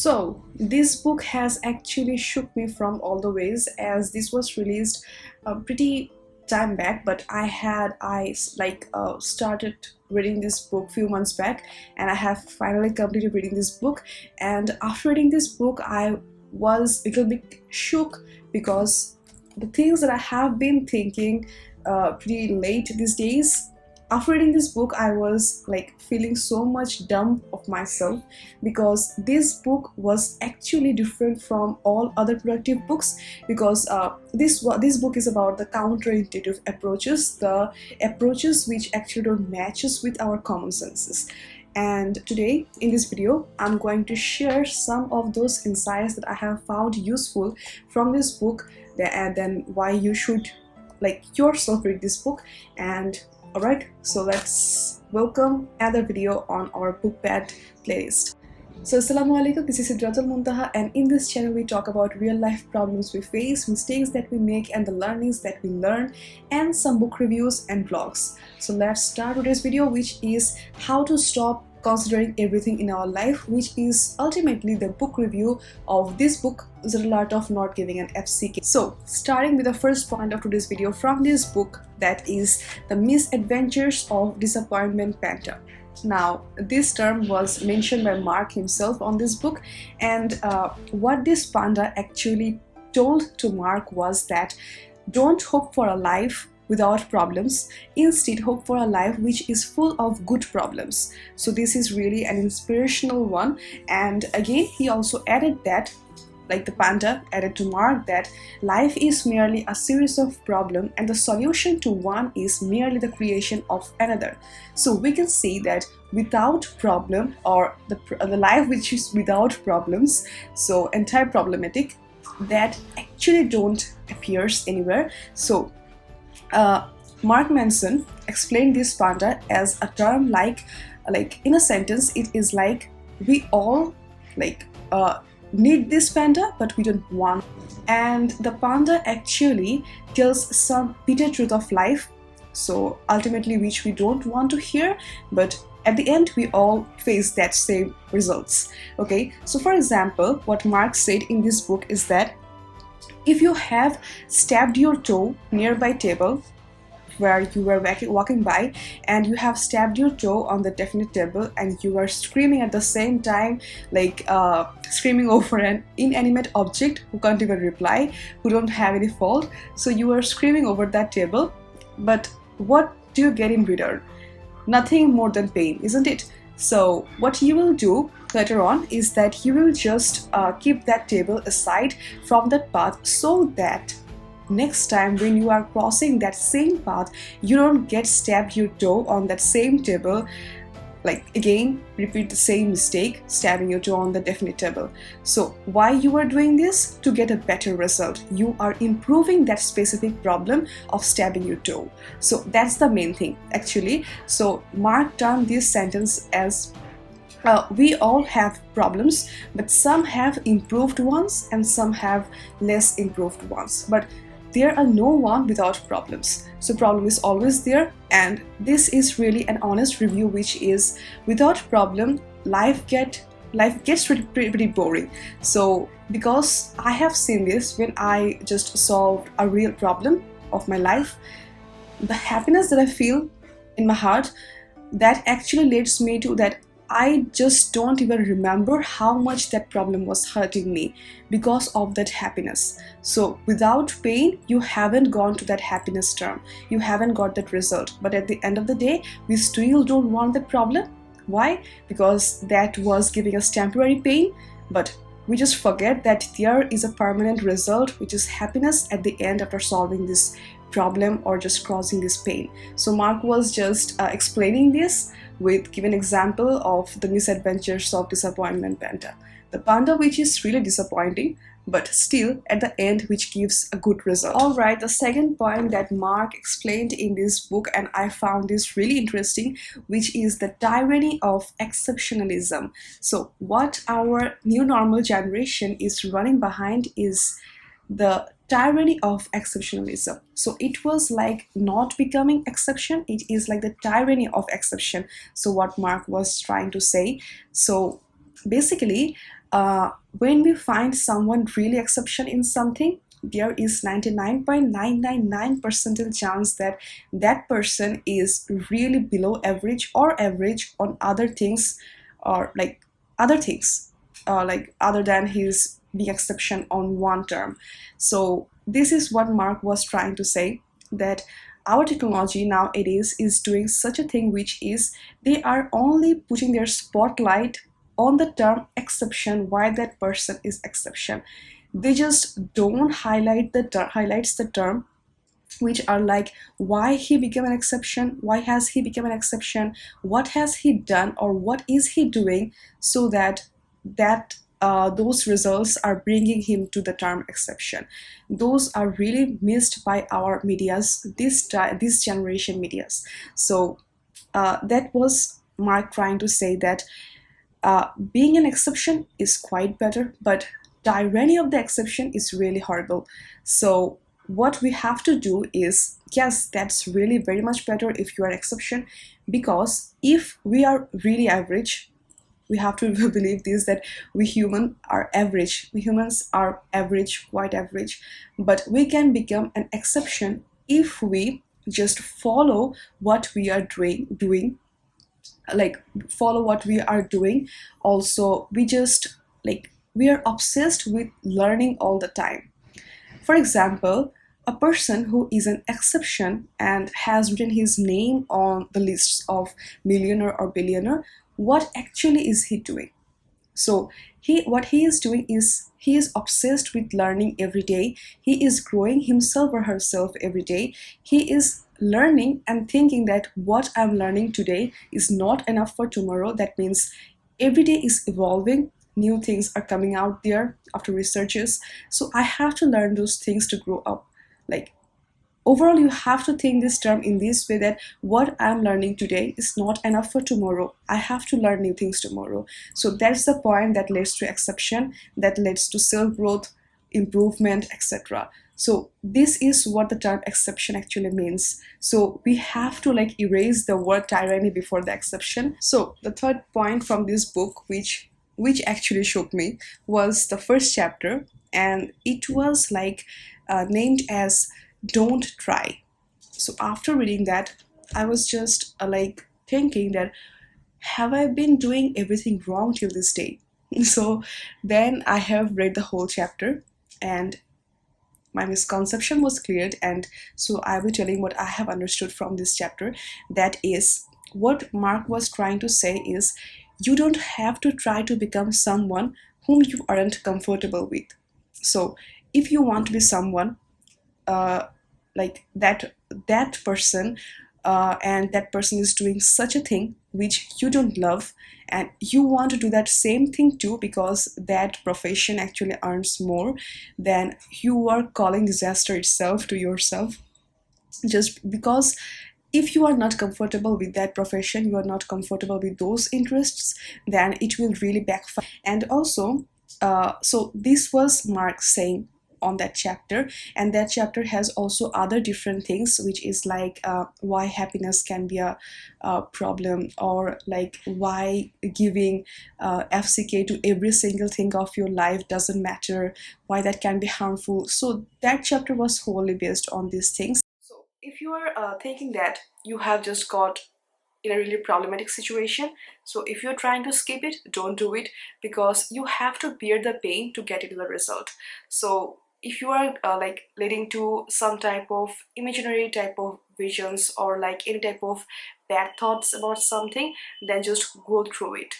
So this book has actually shook me from all the ways, as this was released pretty time back, but I started reading this book few months back, and I have finally completed reading this book. And after reading this book, I was a little bit shook because the things that I have been thinking pretty late these days. After reading this book, I was like feeling so much dumb of myself, because this book was actually different from all other productive books, because this book is about the counterintuitive approaches, the approaches which actually don't matches with our common senses. And today in this video, I'm going to share some of those insights that I have found useful from this book, and then why you should yourself read this book. And alright, so let's welcome another video on our bookpad playlist. So assalamu alaikum, this is Sidratul Montaha, and in this channel we talk about real life problems we face, mistakes that we make, and the learnings that we learn, and some book reviews and vlogs. So let's start today's video, which is how to stop considering everything in our life, which is ultimately the book review of this book, The Art of Not Giving an FCK. So starting with the first point of today's video from this book, that is the Misadventures of Disappointment Panda. Now this term was mentioned by Mark himself on this book, and what this panda actually told to Mark was that don't hope for a life without problems, instead hope for a life which is full of good problems. So this is really an inspirational one. And again, he also added that, like the panda added to Mark, that life is merely a series of problems and the solution to one is merely the creation of another. So we can see that without problem, or the life which is without problems, so anti-problematic, that actually don't appears anywhere. So Mark Manson explained this panda as a term like in a sentence, it is like we all need this panda, but we don't want. And the panda actually tells some bitter truth of life, so ultimately which we don't want to hear, but at the end we all face that same results. Okay, so for example, what Mark said in this book is that if you have stabbed your toe nearby table where you were walking by, and you have stabbed your toe on the definite table, and you are screaming at the same time, screaming over an inanimate object who can't even reply, who don't have any fault. So you are screaming over that table, but what do you get in return? Nothing more than pain, isn't it? So what you will do later on is that you will just keep that table aside from that path, so that next time when you are crossing that same path, you don't get stabbed your toe on that same table, again repeat the same mistake, stabbing your toe on the definite table. So why you are doing this? To get a better result. You are improving that specific problem of stabbing your toe. So that's the main thing actually. So Mark turned this sentence as we all have problems, but some have improved ones and some have less improved ones, but there are no one without problems. So problem is always there, and this is really an honest review, which is without problem life gets pretty boring. So because I have seen this when I just solved a real problem of my life, the happiness that I feel in my heart, that actually leads me to that I just don't even remember how much that problem was hurting me because of that happiness. So without pain, you haven't gone to that happiness term, you haven't got that result, but at the end of the day we still don't want that problem. Why? Because that was giving us temporary pain, but we just forget that there is a permanent result, which is happiness at the end after solving this problem or just crossing this pain. So Mark was just explaining this with given example of the Misadventures of Disappointment Panda, the panda which is really disappointing, but still at the end which gives a good result. Alright, the second point that Mark explained in this book, and I found this really interesting, which is the tyranny of exceptionalism. So what our new normal generation is running behind is the tyranny of exceptionalism. So it was like not becoming exception, it is like the tyranny of exception. So what Mark was trying to say, so basically when we find someone really exception in something, there is 99.999 percentile chance that that person is really below average or average on other things, or like other things, like other than his being exception on one term. So this is what Mark was trying to say, that our technology nowadays is doing such a thing, which is they are only putting their spotlight on the term exception, why that person is exception. They just don't highlight the highlights the term, which are like why he became an exception, why has he become an exception, what has he done or what is he doing, so that those results are bringing him to the term exception. Those are really missed by our medias, this generation medias. So that was Mark trying to say that being an exception is quite better, but tyranny of the exception is really horrible. So what we have to do is, yes, that's really very much better if you are exception, because if we are really average, we have to believe this, that we human are average, we humans are average, quite average, but we can become an exception if we just follow what we are doing, like follow what we are doing. Also we just like we are obsessed with learning all the time. For example, a person who is an exception and has written his name on the lists of millionaire or billionaire, what actually is he doing? So what he is doing is he is obsessed with learning every day. He is growing himself or herself every day. He is learning and thinking that what I'm learning today is not enough for tomorrow. That means every day is evolving. New things are coming out there after researches. So I have to learn those things to grow up. Like overall, you have to think this term in this way, that what I'm learning today is not enough for tomorrow. I have to learn new things tomorrow. So that's the point that leads to exception, that leads to self-growth, improvement, etc. So this is what the term exception actually means. So we have to like erase the word tyranny before the exception. So the third point from this book, which actually shook me, was the first chapter, and it was like named as don't try. So after reading that, I was just like thinking that have I been doing everything wrong till this day? So then I have read the whole chapter, and my misconception was cleared, and so I will be telling what I have understood from this chapter. That is, what Mark was trying to say is, you don't have to try to become someone whom you aren't comfortable with. So if you want to be someone uh, like that person, and that person is doing such a thing which you don't love, and you want to do that same thing too because that profession actually earns more, then you are calling disaster itself to yourself, just because if you are not comfortable with that profession, you are not comfortable with those interests, then it will really backfire. And also, so this was Mark saying on that chapter, and that chapter has also other different things, which is like why happiness can be a problem, or like why giving FCK to every single thing of your life doesn't matter, why that can be harmful. So that chapter was wholly based on these things. So if you are thinking that you have just got in a really problematic situation, so if you're trying to skip it, don't do it, because you have to bear the pain to get into the result. So if you are like leading to some type of imaginary type of visions, or like any type of bad thoughts about something, then just go through it,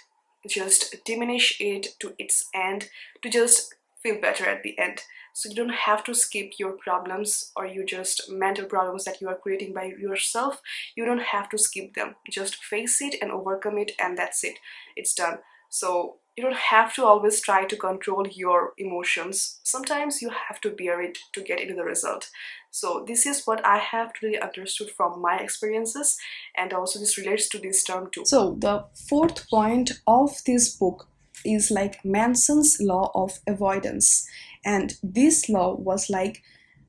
just diminish it to its end, to just feel better at the end. So you don't have to skip your problems, or you just mental problems that you are creating by yourself. You don't have to skip them, just face it and overcome it, and that's it, it's done. So you don't have to always try to control your emotions. Sometimes you have to bear it to get into the result. So this is what I have really understood from my experiences, and also this relates to this term too. So the fourth point of this book is like Manson's law of avoidance, and this law was like,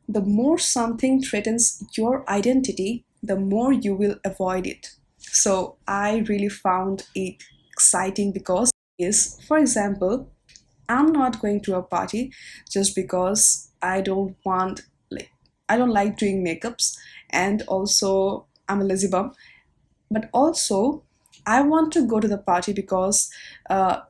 the more something threatens your identity, the more you will avoid it. So I really found it exciting, because is, for example, I'm not going to a party just because I don't want, like, I don't like doing makeups, and also I'm a lazy bum. But also, I want to go to the party because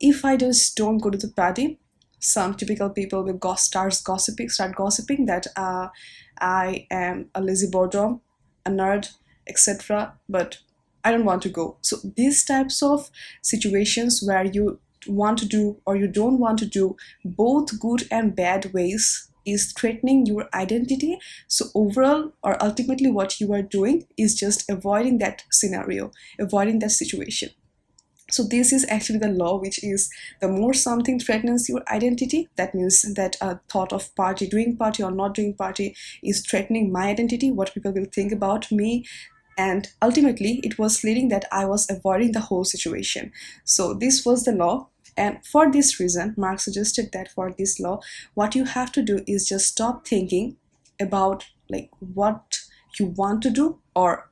if I just don't go to the party, some typical people will start gossiping that I am a lazy boredom, a nerd, etc. But I don't want to go. So these types of situations where you want to do or you don't want to do, both good and bad ways, is threatening your identity. So overall or ultimately what you are doing is just avoiding that scenario, avoiding that situation. So this is actually the law, which is the more something threatens your identity, that means that a thought of party, doing party or not doing party, is threatening my identity, what people will think about me. And ultimately it was leading that I was avoiding the whole situation. So this was the law. And for this reason, Mark suggested that for this law, what you have to do is just stop thinking about like what you want to do, or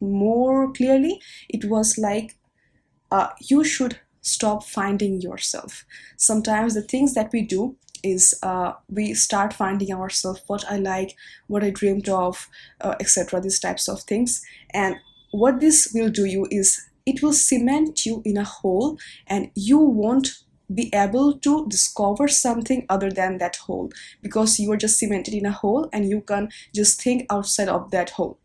more clearly, it was like you should stop finding yourself. Sometimes the things that we do is we start finding ourselves, what I like, what I dreamed of, etc. These types of things. And what this will do you is it will cement you in a hole, and you won't be able to discover something other than that hole, because you are just cemented in a hole and you can just think outside of that hole.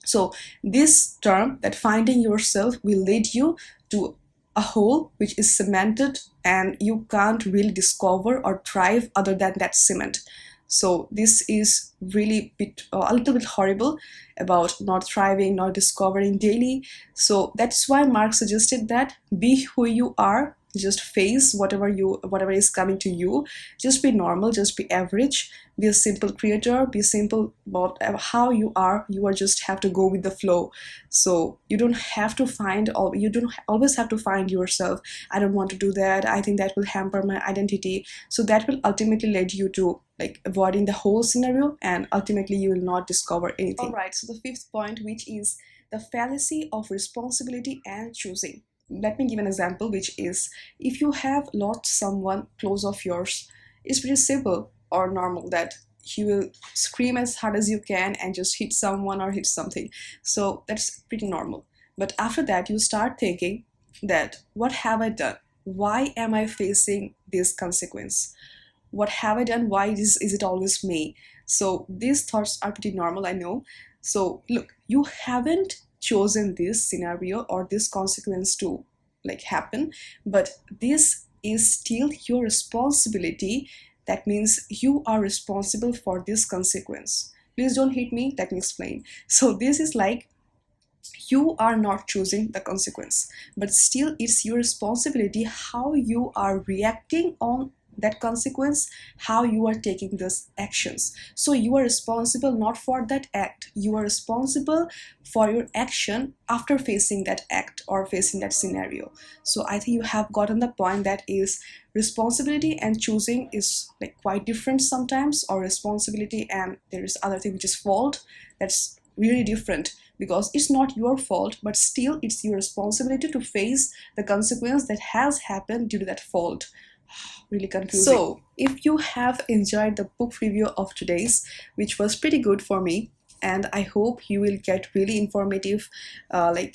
So this term, that finding yourself, will lead you to a hole which is cemented, and you can't really discover or thrive other than that cement. So this is really a little bit horrible about not thriving, not discovering daily. So that's why Mark suggested that be who you are, just face whatever is coming to you, just be normal, just be average, be a simple creator, be simple about how you are just have to go with the flow. So you don't have to find, all you don't always have to find yourself. I don't want to do that, I think that will hamper my identity. So that will ultimately lead you to like avoiding the whole scenario, and ultimately you will not discover anything. All right, so the fifth point, which is the fallacy of responsibility and choosing. Let me give an example, which is, if you have lost someone close of yours, it's pretty simple or normal that you will scream as hard as you can and just hit someone or hit something. So that's pretty normal. But after that, you start thinking that, what have I done? Why am I facing this consequence? What have I done? Why is it always me? So these thoughts are pretty normal, I know. So look, you haven't chosen this scenario or this consequence to like happen, but this is still your responsibility. That means you are responsible for this consequence. Please don't hit me, let me explain. So this is like, you are not choosing the consequence, but still it's your responsibility how you are reacting on that consequence, how you are taking those actions. So you are responsible not for that act, you are responsible for your action after facing that act or facing that scenario. So I think you have gotten the point, that is, responsibility and choosing is like quite different sometimes, or responsibility and there is other thing which is fault, that's really different, because it's not your fault, but still it's your responsibility to face the consequence that has happened due to that fault. Really confusing. So if you have enjoyed the book review of today's, which was pretty good for me, and I hope you will get really informative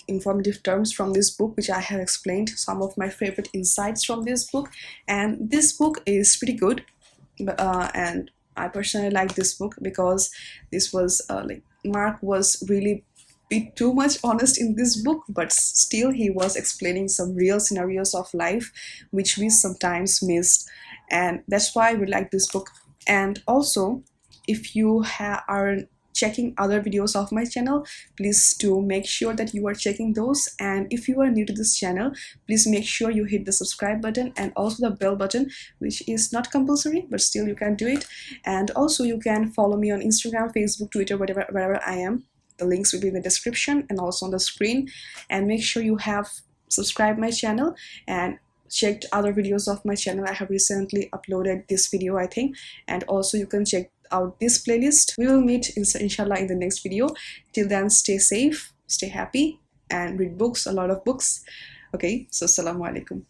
informative terms from this book, which I have explained some of my favorite insights from this book. And this book is pretty good, and I personally like this book because this was Mark was really bit too much honest in this book, but still he was explaining some real scenarios of life which we sometimes missed, and that's why we like this book. And also, if you are checking other videos of my channel, please do make sure that you are checking those. And if you are new to this channel, please make sure you hit the subscribe button and also the bell button, which is not compulsory, but still you can do it. And also you can follow me on Instagram, Facebook, Twitter, wherever I am. The links will be in the description and also on the screen. And make sure you have subscribed my channel and checked other videos of my channel. I have recently uploaded this video, I think, and also you can check out this playlist. We will meet inshallah in the next video. Till then, stay safe, stay happy, and read books, a lot of books. Okay, so assalamu alaikum.